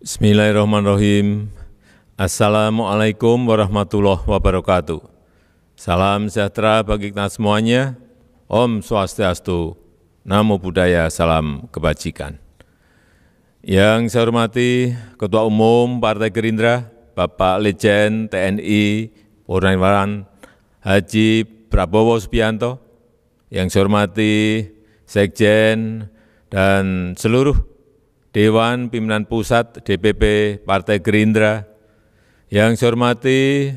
Bismillahirrahmanirrahim. Assalamualaikum warahmatullahi wabarakatuh. Salam sejahtera bagi kita semuanya. Om Swastiastu, Namo Buddhaya, salam kebajikan. Yang saya hormati Ketua Umum Partai Gerindra, Bapak Lejen TNI Purnawirawan Haji Prabowo Subianto. Yang saya hormati Sekjen dan seluruh Dewan Pimpinan Pusat DPP Partai Gerindra, yang saya hormati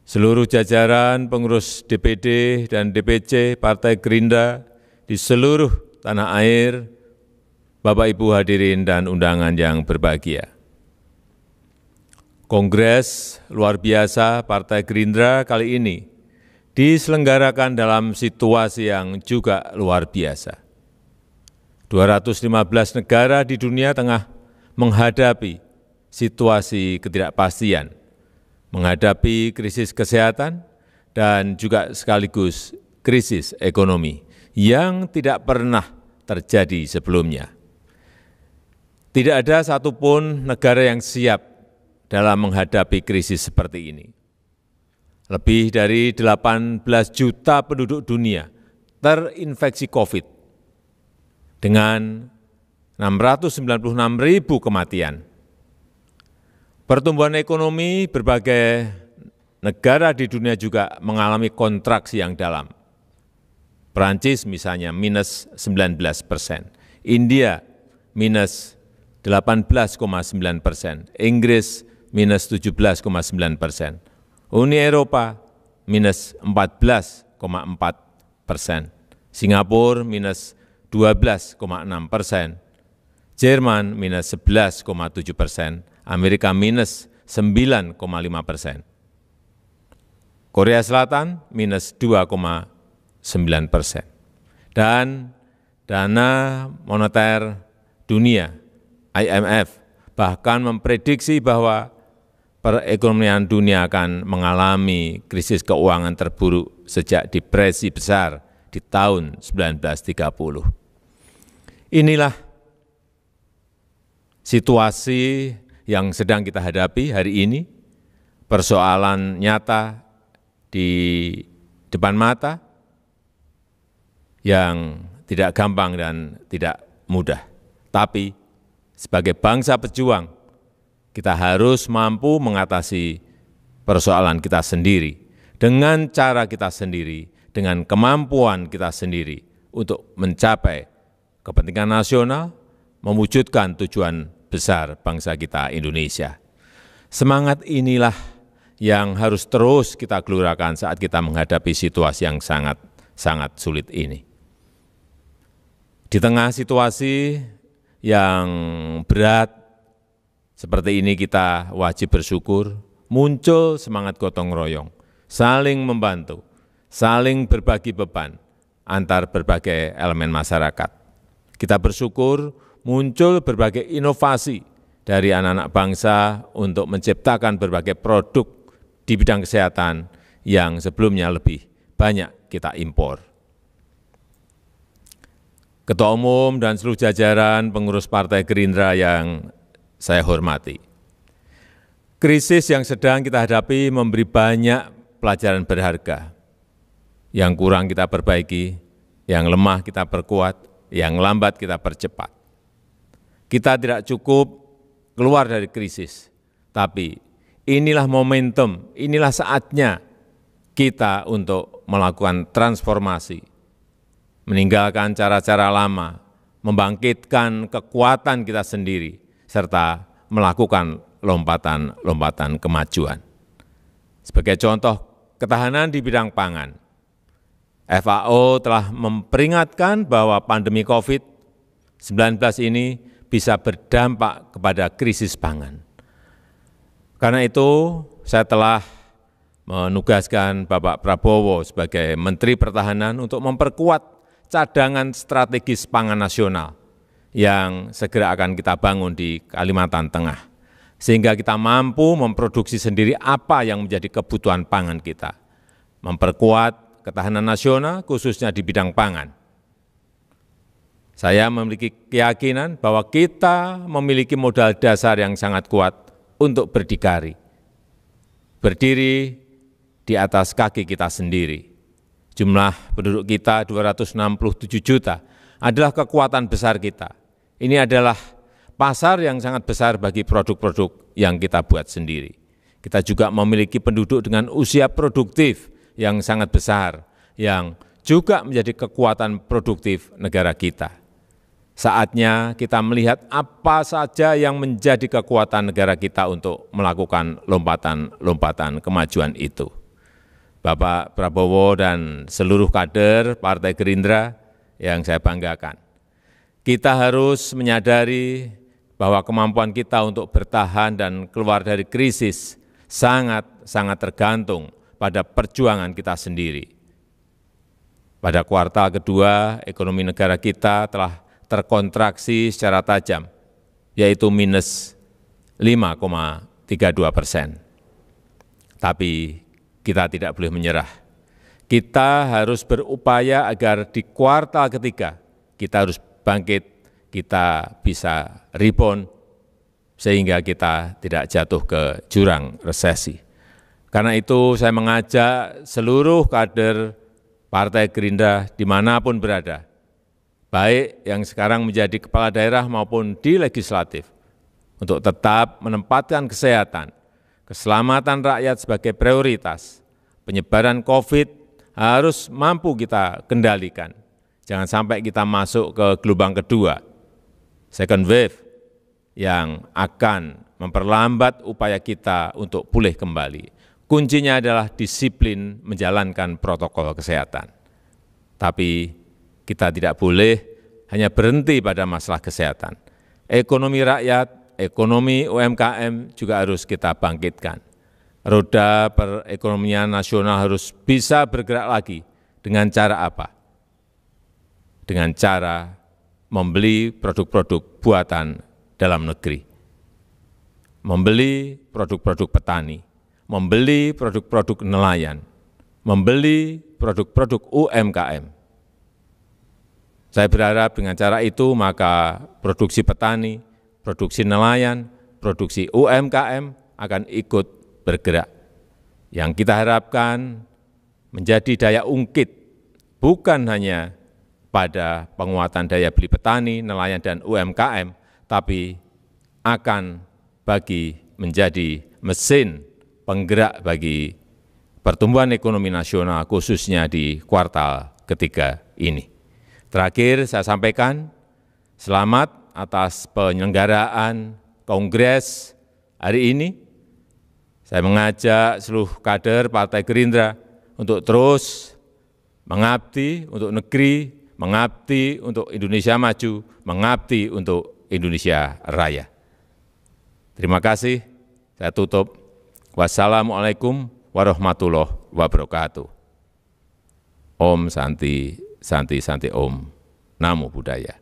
seluruh jajaran pengurus DPD dan DPC Partai Gerindra di seluruh tanah air, Bapak Ibu hadirin dan undangan yang berbahagia. Kongres luar biasa Partai Gerindra kali ini diselenggarakan dalam situasi yang juga luar biasa. 215 negara di dunia tengah menghadapi situasi ketidakpastian, menghadapi krisis kesehatan, dan juga sekaligus krisis ekonomi yang tidak pernah terjadi sebelumnya. Tidak ada satupun negara yang siap dalam menghadapi krisis seperti ini. Lebih dari 18 juta penduduk dunia terinfeksi COVID, dengan 696.000 kematian. Pertumbuhan ekonomi berbagai negara di dunia juga mengalami kontraksi yang dalam. Perancis misalnya minus 19%, India minus 18,9%, Inggris minus 17,9%, Uni Eropa minus 14,4%, Singapura minus 12,6%, Jerman minus 11,7%, Amerika minus 9,5%, Korea Selatan minus 2,9%. Dan Dana Moneter Dunia (IMF) bahkan memprediksi bahwa perekonomian dunia akan mengalami krisis keuangan terburuk sejak depresi besar di tahun 1930. Inilah situasi yang sedang kita hadapi hari ini, persoalan nyata di depan mata yang tidak gampang dan tidak mudah. Tapi sebagai bangsa pejuang, kita harus mampu mengatasi persoalan kita sendiri dengan cara kita sendiri, dengan kemampuan kita sendiri untuk mencapai kepentingan nasional, mewujudkan tujuan besar bangsa kita Indonesia. Semangat inilah yang harus terus kita gelurakan saat kita menghadapi situasi yang sangat sulit ini. Di tengah situasi yang berat seperti ini, kita wajib bersyukur, muncul semangat gotong royong, saling membantu, saling berbagi beban antar berbagai elemen masyarakat. Kita bersyukur muncul berbagai inovasi dari anak-anak bangsa untuk menciptakan berbagai produk di bidang kesehatan yang sebelumnya lebih banyak kita impor. Ketua Umum dan seluruh jajaran pengurus Partai Gerindra yang saya hormati, krisis yang sedang kita hadapi memberi banyak pelajaran berharga. Yang kurang kita perbaiki, yang lemah kita perkuat, yang lambat kita percepat. Kita tidak cukup keluar dari krisis, tapi inilah momentum, inilah saatnya kita untuk melakukan transformasi, meninggalkan cara-cara lama, membangkitkan kekuatan kita sendiri, serta melakukan lompatan-lompatan kemajuan. Sebagai contoh ketahanan di bidang pangan, FAO telah memperingatkan bahwa pandemi COVID-19 ini bisa berdampak kepada krisis pangan. Karena itu, saya telah menugaskan Bapak Prabowo sebagai Menteri Pertahanan untuk memperkuat cadangan strategis pangan nasional yang segera akan kita bangun di Kalimantan Tengah, sehingga kita mampu memproduksi sendiri apa yang menjadi kebutuhan pangan kita, memperkuat ketahanan nasional khususnya di bidang pangan. Saya memiliki keyakinan bahwa kita memiliki modal dasar yang sangat kuat untuk berdikari, berdiri di atas kaki kita sendiri. Jumlah penduduk kita 267 juta adalah kekuatan besar kita. Ini adalah pasar yang sangat besar bagi produk-produk yang kita buat sendiri. Kita juga memiliki penduduk dengan usia produktif yang sangat besar, yang juga menjadi kekuatan produktif negara kita. Saatnya kita melihat apa saja yang menjadi kekuatan negara kita untuk melakukan lompatan-lompatan kemajuan itu. Bapak Prabowo dan seluruh kader Partai Gerindra yang saya banggakan. Kita harus menyadari bahwa kemampuan kita untuk bertahan dan keluar dari krisis sangat tergantung pada perjuangan kita sendiri. Pada kuartal kedua, ekonomi negara kita telah terkontraksi secara tajam, yaitu minus 5,32%. Tapi kita tidak boleh menyerah. Kita harus berupaya agar di kuartal ketiga kita harus bangkit, kita bisa rebound, sehingga kita tidak jatuh ke jurang resesi. Karena itu saya mengajak seluruh kader Partai Gerindra dimanapun berada, baik yang sekarang menjadi kepala daerah maupun di legislatif, untuk tetap menempatkan kesehatan, keselamatan rakyat sebagai prioritas. Penyebaran COVID harus mampu kita kendalikan. Jangan sampai kita masuk ke gelombang kedua, second wave, yang akan memperlambat upaya kita untuk pulih kembali. Kuncinya adalah disiplin menjalankan protokol kesehatan. Tapi kita tidak boleh hanya berhenti pada masalah kesehatan. Ekonomi rakyat, ekonomi UMKM juga harus kita bangkitkan. Roda perekonomian nasional harus bisa bergerak lagi. Dengan cara apa? Dengan cara membeli produk-produk buatan dalam negeri, membeli produk-produk petani, membeli produk-produk nelayan, membeli produk-produk UMKM. Saya berharap dengan cara itu maka produksi petani, produksi nelayan, produksi UMKM akan ikut bergerak. Yang kita harapkan menjadi daya ungkit bukan hanya pada penguatan daya beli petani, nelayan, dan UMKM, tapi akan menjadi mesin penggerak bagi pertumbuhan ekonomi nasional, khususnya di kuartal ketiga ini. Terakhir saya sampaikan, selamat atas penyelenggaraan Kongres hari ini. Saya mengajak seluruh kader Partai Gerindra untuk terus mengabdi untuk negeri, mengabdi untuk Indonesia maju, mengabdi untuk Indonesia Raya. Terima kasih, saya tutup. Wassalamualaikum warahmatullahi wabarakatuh. Om Santi, Santi, Santi Om. Namo Buddhaya.